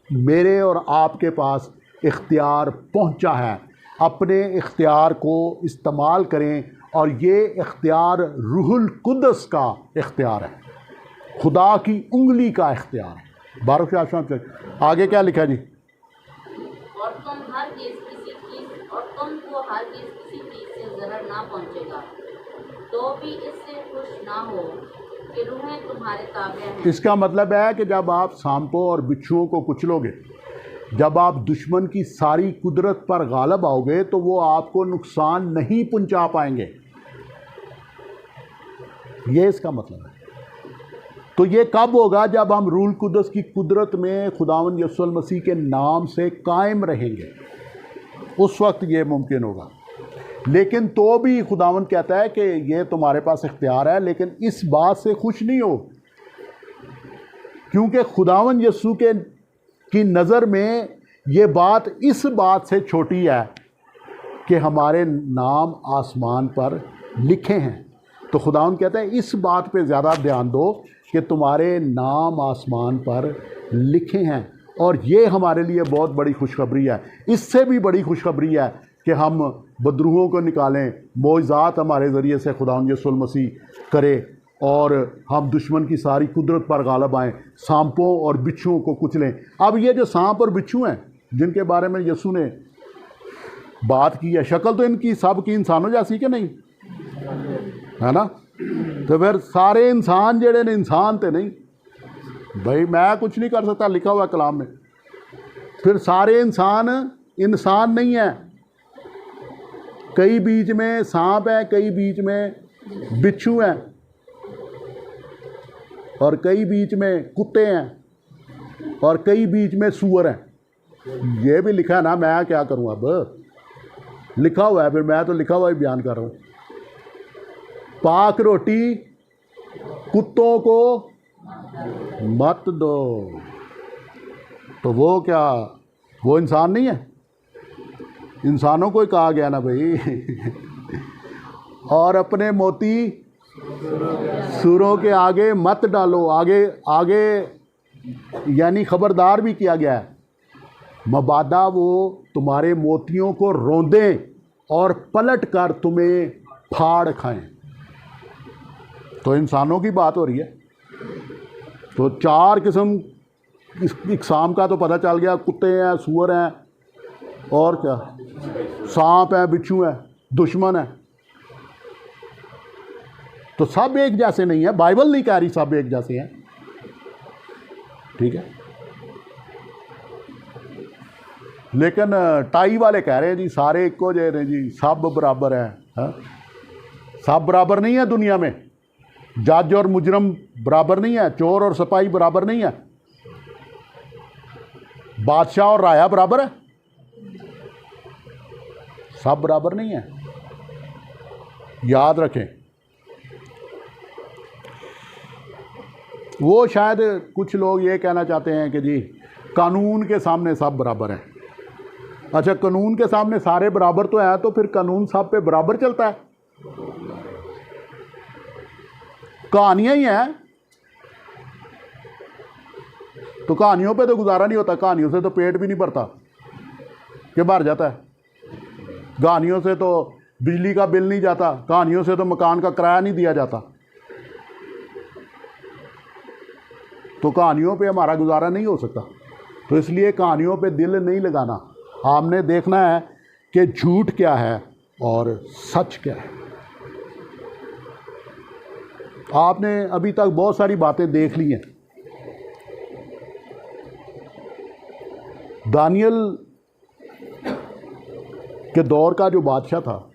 मेरे और आपके पास इख्तियार पहुंचा है। अपने इख्तियार को इस्तेमाल करें, और ये इख्तियार रूहुल कुद्स का इख्तियार है, खुदा की उंगली का इख्तियार है। बारक आश्रम से आगे क्या लिखा जी? और तुमको हर किसी चीज से ज़रर ना पहुंचेगा। तो भी इससे खुश ना हो कि रूहें तुम्हारे ताबे हैं। इसका मतलब है कि जब आप सांपों और बिच्छुओं को कुचलोगे, जब आप दुश्मन की सारी कुदरत पर गालिब आओगे, तो वो आपको नुकसान नहीं पहुंचा पाएंगे। ये इसका मतलब है। तो ये कब होगा? जब हम रूल कुदस की कुदरत में खुदावंद यीशु मसीह के नाम से कायम रहेंगे, उस वक्त ये मुमकिन होगा। लेकिन तो भी खुदावंद कहता है कि ये तुम्हारे पास इख्तियार है, लेकिन इस बात से खुश नहीं हो, क्योंकि खुदावंद यीशु की नज़र में ये बात इस बात से छोटी है कि हमारे नाम आसमान पर लिखे हैं। तो खुदावंद कहता है इस बात पे ज़्यादा ध्यान दो कि तुम्हारे नाम आसमान पर लिखे हैं। और ये हमारे लिए बहुत बड़ी खुशखबरी है। इससे भी बड़ी खुशखबरी है कि हम बदरूहों को निकालें, मौज़ात हमारे ज़रिए से खुदावंद यीशु मसीह करे, और हम दुश्मन की सारी कुदरत पर गालिब आएँ, सांपों और बिच्छुओं को कुचलें। अब ये जो सांप और बिच्छू हैं जिनके बारे में यीशु ने बात की है, शक्ल तो इनकी सब की इंसानों जैसी कि नहीं है ना? तो फिर सारे इंसान जेड़े ने इंसान तो नहीं भाई, मैं कुछ नहीं कर सकता, लिखा हुआ कलाम में। फिर सारे इंसान नहीं है, कई बीच में सांप है, कई बीच में बिच्छू हैं, और कई बीच में कुत्ते हैं, और कई बीच में सूअर हैं। ये भी लिखा है ना, मैं क्या करूं? अब लिखा हुआ है, फिर मैं तो लिखा हुआ ही बयान कर रहा हूं। पाक रोटी कुत्तों को मत दो। तो वो क्या, वो इंसान नहीं है? इंसानों को ही कहा गया ना भाई। और अपने मोती सूरों के आगे मत डालो। आगे यानी खबरदार भी किया गया है, मबादा वो तुम्हारे मोतियों को रौंदें और पलट कर तुम्हें फाड़ खाएं। तो इंसानों की बात हो रही है। तो चार किस्म इकसाम का तो पता चल गया, कुत्ते हैं, सूअर हैं, और क्या, सांप है, बिच्छू है, दुश्मन है। तो सब एक जैसे नहीं है, बाइबल नहीं कह रही सब एक जैसे हैं, ठीक है। लेकिन टाई वाले कह रहे हैं जी सारे एको जे ने जी, सब बराबर है। हाँ? सब बराबर नहीं है दुनिया में। जज और मुजरम बराबर नहीं है, चोर और सिपाही बराबर नहीं है, बादशाह और राया बराबर है, सब बराबर नहीं है, याद रखें। वो शायद कुछ लोग ये कहना चाहते हैं कि जी कानून के सामने सब बराबर हैं। अच्छा, कानून के सामने सारे बराबर तो है, तो फिर कानून सब पे बराबर चलता है? कहानियां ही हैं, तो कहानियों पे तो गुजारा नहीं होता, कहानियों से तो पेट भी नहीं भरता कि भर जाता है, कहानियों से तो बिजली का बिल नहीं जाता, कहानियों से तो मकान का किराया नहीं दिया जाता। तो कहानियों पे हमारा गुजारा नहीं हो सकता। तो इसलिए कहानियों पे दिल नहीं लगाना। हमने देखना है कि झूठ क्या है और सच क्या है। आपने अभी तक बहुत सारी बातें देख ली हैं। दानियल के दौर का जो बादशाह था,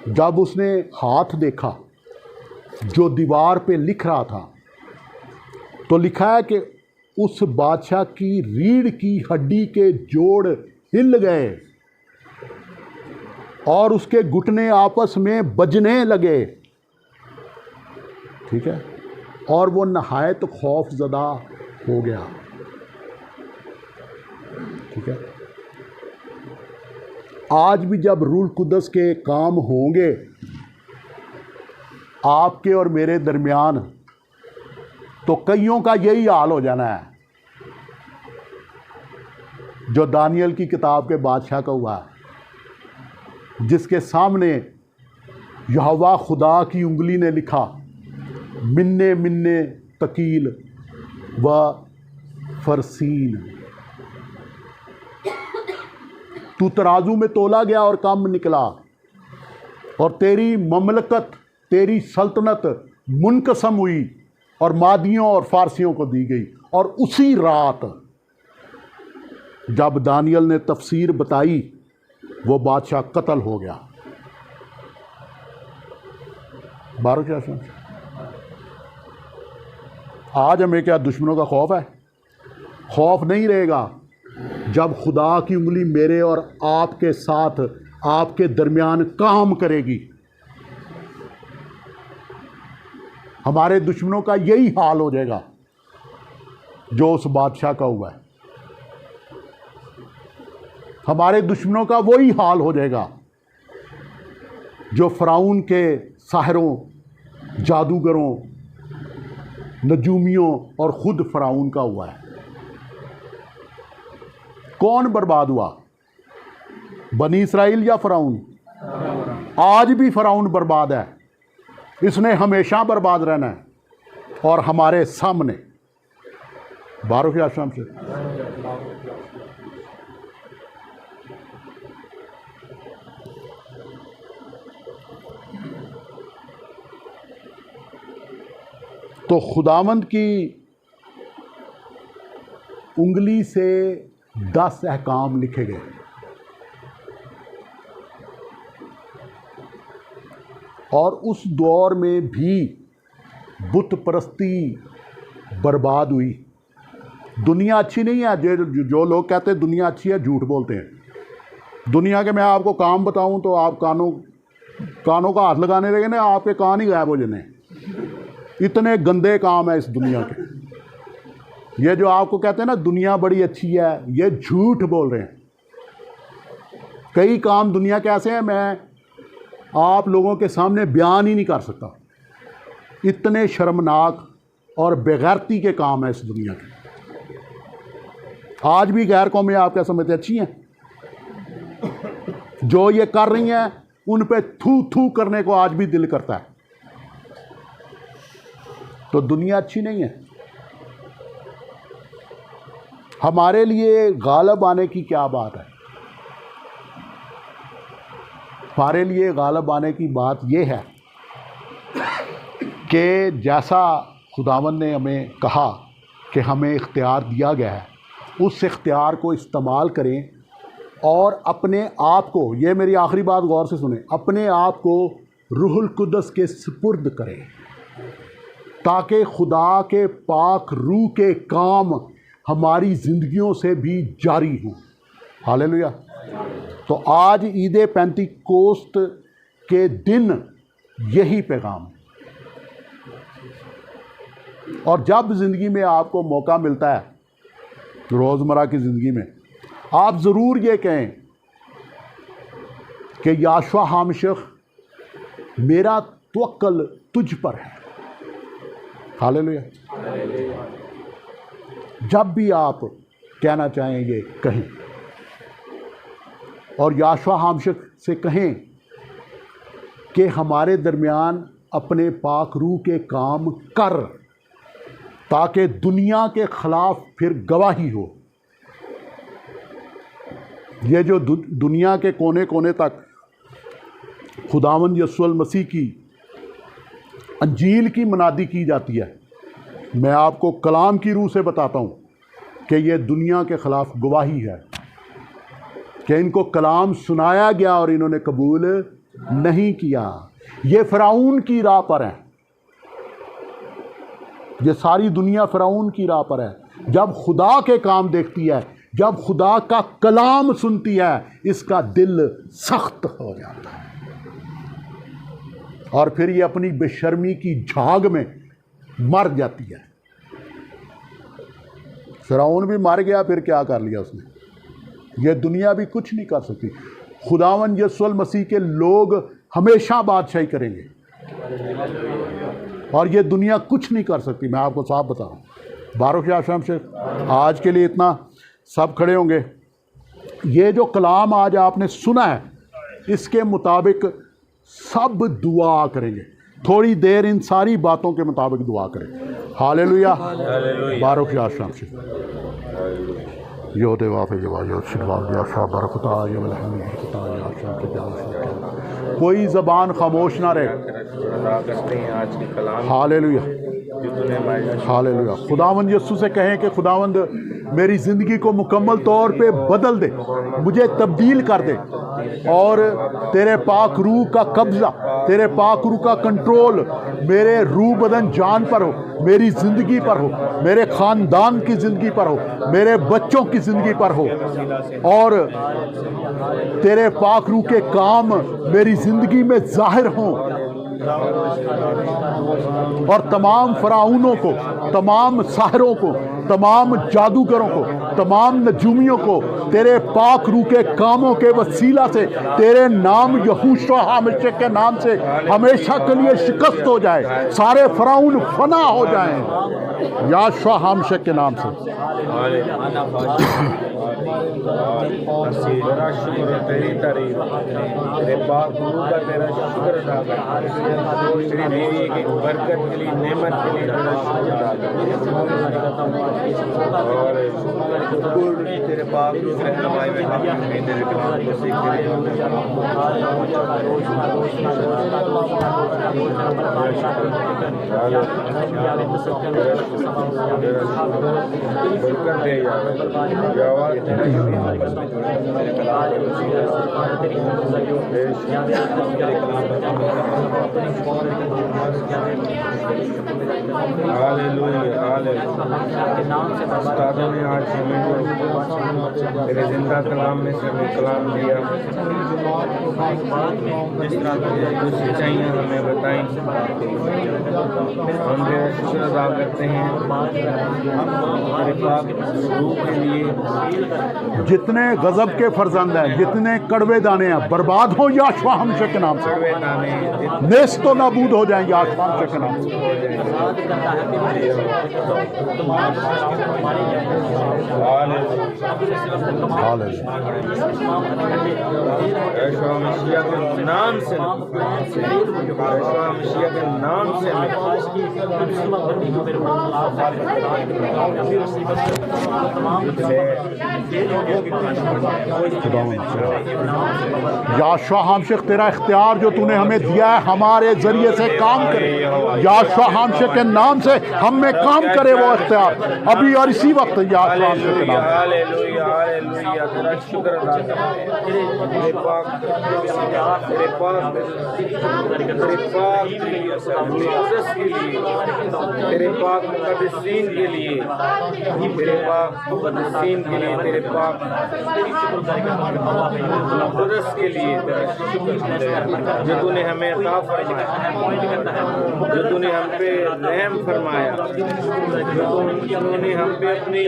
जब उसने हाथ देखा जो दीवार पे लिख रहा था, तो लिखा है कि उस बादशाह की रीढ़ की हड्डी के जोड़ हिल गए और उसके घुटने आपस में बजने लगे, ठीक है, और वो नहायत खौफजदा हो गया, ठीक है। आज भी जब रूह कुदस के काम होंगे आपके और मेरे दरमियान, तो कईयों का यही हाल हो जाना है जो दानियल की किताब के बादशाह का हुआ, जिसके सामने यहोवा खुदा की उंगली ने लिखा, मिन्ने मिन्ने तकील व फरसीन, तू तराजू में तोला गया और कम निकला, और तेरी ममलकत, तेरी सल्तनत मुनकसम हुई और मादियों और फारसियों को दी गई। और उसी रात जब दानियल ने तफसीर बताई, वो बादशाह कत्ल हो गया। बारो क्या सुन, आज हमें क्या दुश्मनों का खौफ है? खौफ नहीं रहेगा जब खुदा की उंगली मेरे और आपके साथ, आपके दरमियान काम करेगी। हमारे दुश्मनों का यही हाल हो जाएगा जो उस बादशाह का हुआ है। हमारे दुश्मनों का वही हाल हो जाएगा जो फ़िरौन के साहरों, जादूगरों, नजूमियों और ख़ुद फ़िरौन का हुआ है। कौन बर्बाद हुआ, बनी इसराइल या फ़िरौन? आज भी फ़िरौन बर्बाद है, इसने हमेशा बर्बाद रहना है। और हमारे सामने बारो के आश्रम से तो खुदावंद की उंगली से 10 अहकाम लिखे गए। और उस दौर में भी बुत परस्ती बर्बाद हुई। दुनिया अच्छी नहीं है। जो लोग कहते हैं दुनिया अच्छी है, झूठ बोलते हैं। दुनिया के मैं आपको काम बताऊं तो आप कानों का हाथ लगाने लगे ना, आपके कान ही गायब हो जाने। इतने गंदे काम है इस दुनिया के। ये जो आपको कहते हैं ना दुनिया बड़ी अच्छी है, ये झूठ बोल रहे हैं। कई काम दुनिया के ऐसे हैं, मैं आप लोगों के सामने बयान ही नहीं कर सकता। इतने शर्मनाक और बेगैरती के काम है इस दुनिया के। आज भी गैर कौमें आप क्या समझते अच्छी हैं? जो ये कर रही हैं उन पे थू थू करने को आज भी दिल करता है। तो दुनिया अच्छी नहीं है। हमारे लिए गालिब आने की क्या बात है? हमारे लिए गालिब आने की बात यह है कि जैसा खुदावंद ने हमें कहा कि हमें इख्तियार दिया गया है, उस इख्तियार को इस्तेमाल करें और अपने आप को, ये मेरी आखिरी बात गौर से सुने, अपने आप को रूहुल कुद्दस के सुपुर्द करें ताकि खुदा के पाक रूह के काम हमारी ज़िंदगियों से भी जारी हों। हालेलुया। तो आज ईद पेंतिकोस्त के दिन यही पैगाम है। और जब ज़िंदगी में आपको मौका मिलता है, रोज़मर्रा की ज़िंदगी में, आप ज़रूर ये कहें कि याशुआ हामशख, मेरा तवक्कल तुझ पर है। हालेलुया। जब भी आप कहना चाहें ये कहें, और याशुआ हामशख से कहें कि हमारे दरमियान अपने पाक रूह के काम कर ताकि दुनिया के ख़िलाफ़ फिर गवाही हो। ये जो दुनिया के कोने कोने तक खुदावंद यीशु मसीह की अंजील की मनादी की जाती है, मैं आपको कलाम की रूह से बताता हूँ कि ये दुनिया के ख़िलाफ़ गवाही है कि इनको कलाम सुनाया गया और इन्होंने कबूल नहीं किया। ये फ़िरौन की राह पर है। ये सारी दुनिया फ़िरौन की राह पर है। जब खुदा के काम देखती है, जब खुदा का कलाम सुनती है, इसका दिल सख्त हो जाता है और फिर ये अपनी बेशर्मी की झाग में मर जाती है। फ़िरौन भी मर गया, फिर क्या कर लिया उसने? ये दुनिया भी कुछ नहीं कर सकती। खुदावंद यीशु मसीह के लोग हमेशा बादशाही करेंगे और ये दुनिया कुछ नहीं कर सकती। मैं आपको साफ बता रहा हूँ। बारो आश्रम से आज के लिए इतना। सब खड़े होंगे। ये जो कलाम आज आपने सुना है, इसके मुताबिक सब दुआ करेंगे। थोड़ी देर इन सारी बातों के मुताबिक दुआ करें। हालेलुया। बारो आश्रम से योदे वाफे जवा यो शिवा या शाह बरकता यो लहमी बरकता या शाह के कोई ज़बान खामोश ना रहे। अदा करते हैं आज के कलाम हालेलुया, जो तूने हमारे लिए हालेलुया। खुदावंद यीशु से कहें कि खुदावंद मेरी ज़िंदगी को मुकम्मल तौर पे बदल दे, मुझे तब्दील कर दे, और तेरे पाक रूह का कब्ज़ा, तेरे पाक रूह का कंट्रोल मेरे रूह बदन जान पर हो, मेरी ज़िंदगी पर हो, मेरे ख़ानदान की ज़िंदगी पर हो, मेरे बच्चों की ज़िंदगी पर हो, और तेरे पाक रूह के काम मेरी ज़िंदगी में ज़ाहिर हों, और तमाम फ़राउनों को, तमाम साहरों को, तमाम जादूगरों को, तमाम नजूमियों को तेरे पाक रूह के कामों के वसीला से तेरे नाम यहोशू हामिशे के नाम से हमेशा के लिए शिकस्त हो जाए, सारे फ़राउन फना हो जाएं, यहोशू हामिशे के नाम से। तेरा शुक्र, तेरी तारीफ, तेरे पाक रूह का तेरा शुक्र अदा करते हैं, तेरी देवी की बरकत के लिए, नेमत के लिए तेरा शुक्र अदा करते हैं, और तेरे पाक रूह के रहनुमाई में हम तेरे कलाम को सीखते बरकत दे उस्तादों ने आज हमें तेरे जिंदा कलाम में से हमें कलाम दिया, जिस तरह कुछ सच्चाइयाँ हमें बताई, हम तेरा शुक्र अदा करते हैं तेरे पाक रूह के लिए। जितने गजब के फर्जंद हैं, जितने कड़वे दाने हैं, बर्बाद हो यहोशू हामिशे के नाम से, नेस्त तो नाबूद हो जाएं यहोशू हामिशे के नाम से। यहोशू मसीह के नाम से, यहोशू मसीह के नाम से यहोशू हामिशे तेरा इख्तियार जो तूने हमें दिया है हमारे जरिए से काम करे, यहोशू हामिशे के नाम से हम में काम करे वो इख्तियार अभी और इसी वक्त यहोशू हामिशे के नाम से। हालेलुया, हालेलुया, तेरा शुक्र अदा करते हैं तेरे पाक तेरे पाक मुक़द्दसीन के लिए, तेरे पाक मुक़द्दसीन के लिए, तेरे पाक मुक़द्दस के लिए तेरा शुक्र जो तूने हमें अता फरमाया, जो तूने हम पे रहम फरमाया, जो तूने हम पे अपनी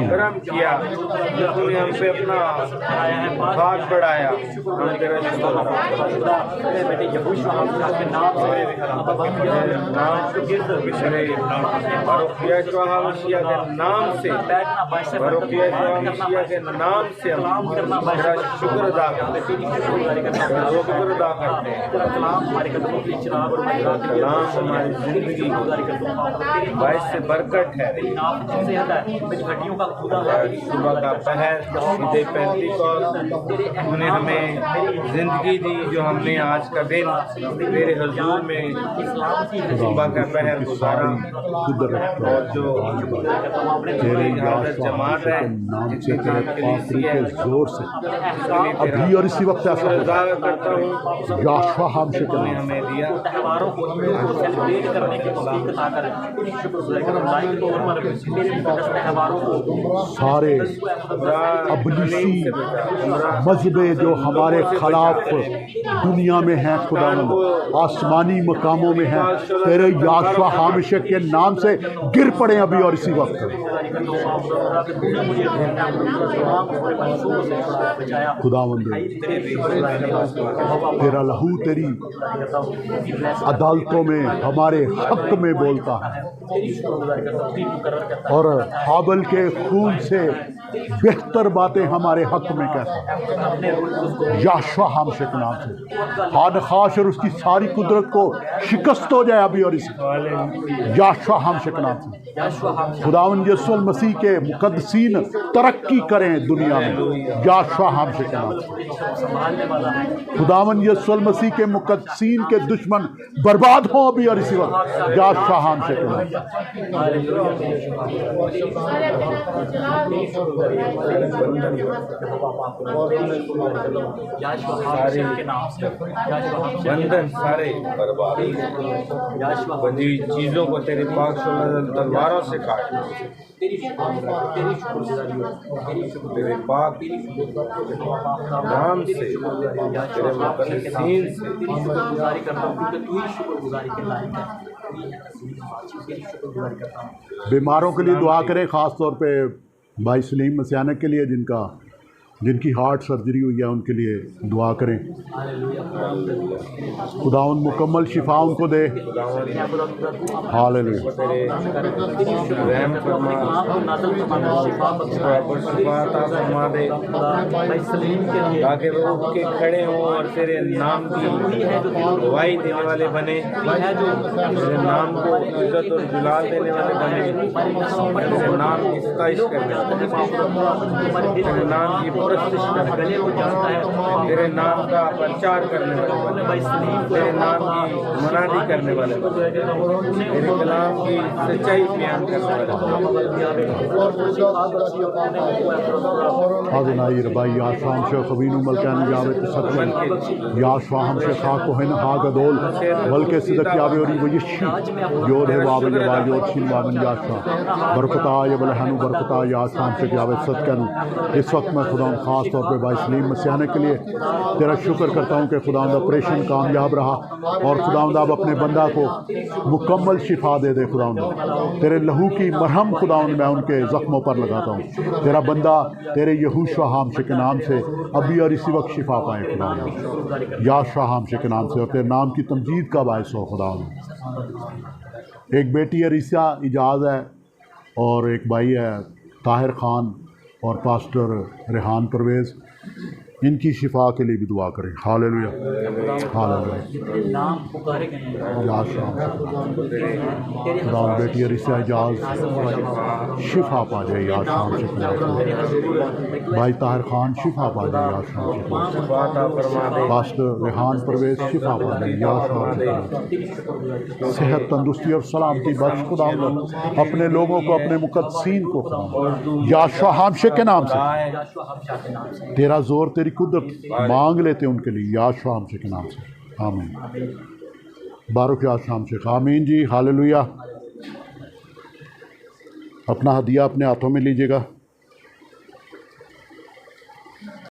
करम किया, जो तूने हम पे अपना हाथ बढ़ाया, हम तेरा शुक्र नाम से, के नाम से हम तेरा शुक्र अदा करते हैं, शुक्र अदा करते हैं। कलाम हमारी जिंदगी बाइस से बरकत है। सुबह का पहर ईद पैंतीकोस उन्होंने हमें जिंदगी दी, जो हमने आज का दिन तेरे हुजूर में सुबह का पहर गुजारा, और जो तेरी जमात है जोर से अभी और इसी वक्त ऐसा करता हूँ यहोशू हामिशे के नाम हमें दिया। सारे अबलीसी मजहबे जो हमारे खिलाफ दुनिया में हैं, खुदावंद आसमानी मकामों में हैं, तेरे यहोशू हामिशे के नाम से गिर पड़े अभी और इसी वक्त। खुदावंद तेरा लहू तेरी अदालतों में हमारे हक में बोलता है, और हाबल के खून से बेहतर बातें हमारे हक में कहता याशुआ हमशे के नाम से। खान खाश और उसकी सारी कुदरत को शिकस्त हो जाए अभी और इसी याशुआ हमशे के नाम से। खुदावन यीशु मसीह के मुकद्दसीन तरक्की करें दुनिया में याशुआ हमशे के नाम से। खुदावन यीशु मसीह के मुकद्दसीन के दुश्मन बर्बाद हों अभी और इसी वक्त याशुआ हमशे के नाम से। बंधन सारे बंधी हुई चीजों को तेरे पाक तलवारों से काट, तेरे पाक नाम से, तेरे मुकद्दसीन से बीमारों के लिए दुआ करें, ख़ास तौर पे भाई सलीम मसियाना के लिए जिनकी हार्ट सर्जरी हुई है उनके लिए दुआ करें। खुदावन मुकम्मल शिफा उनको दे। हालेलुया। रहम फरमा, फरमा दे ताकि वो उठ के खड़े हों और तेरे नाम की गवाही देने वाले बने, तेरे नाम को इज्जत और जुलाल देने वाले बने, तेरे नाम की सताइश करने वाले, तेरे नाम की तेरे नाम का प्रचार करने वाले बने, तेरे नाम की मनादी करने वाले बने, तेरे कलाम की सच्चाई बयान करने वाले हाज़नाई रबाई याशाम शेख अबीन मलकान जावे तसद्दुन याशाम शेख कोहन हागदोल बल्कि सिदक यावे और वो यशी योद है वाबन वायोद शिन वाबन याशा बरकता ये बलहनु बरकता याशाम शेख यावे सदकनु। इस वक्त मैं खुदा ख़ास तौर पे भाई सलीम मसियाना के लिए तेरा शुक्र करता हूँ कि खुदावंद ऑपरेशन कामयाब रहा और खुदावंद आप अपने बंदा को मुकम्मल शिफा दे दे। खुदावंद तेरे लहू की मरहम खुदावंद मैं उनके ज़ख्मों पर लगाता हूँ। तेरा बंदा तेरे यहोशुआ हामशे के नाम से अभी और इसी वक्त शिफा पाए खुदावंद याशुआ हामशे के नाम से, और तेरे नाम की तमजीद का बायस हो खुदावंद। एक बेटी अरीसा इजाज़ है और एक भाई है ताहिर ख़ान और पास्टर रेहान परवेज़, इनकी शिफा के लिए भी दुआ करें। Hallelujah hallelujah. खुदा बेटी अरिसा इजाज़ शिफा पा जाए यार शाम से, भाई ताहिर ख़ान शिफा पा जाए यार शाम से, पास्टर रेहान परवेज़ शिफा पा जाए यार शाम से, सेहत तंदुरुस्ती और सलामती बख्श खुदा अपने लोगों को, अपने मुकद्दसीन को याशुआ हामशे के नाम से तेरा जोर तेरी कुदरत मांग लेते उनके लिए याशुआ हामशे के नाम से। आमीन। बारुक याशुआ हामशे। आमीन जी। हालेलुया। अपना हदिया अपने हाथों में लीजिएगा।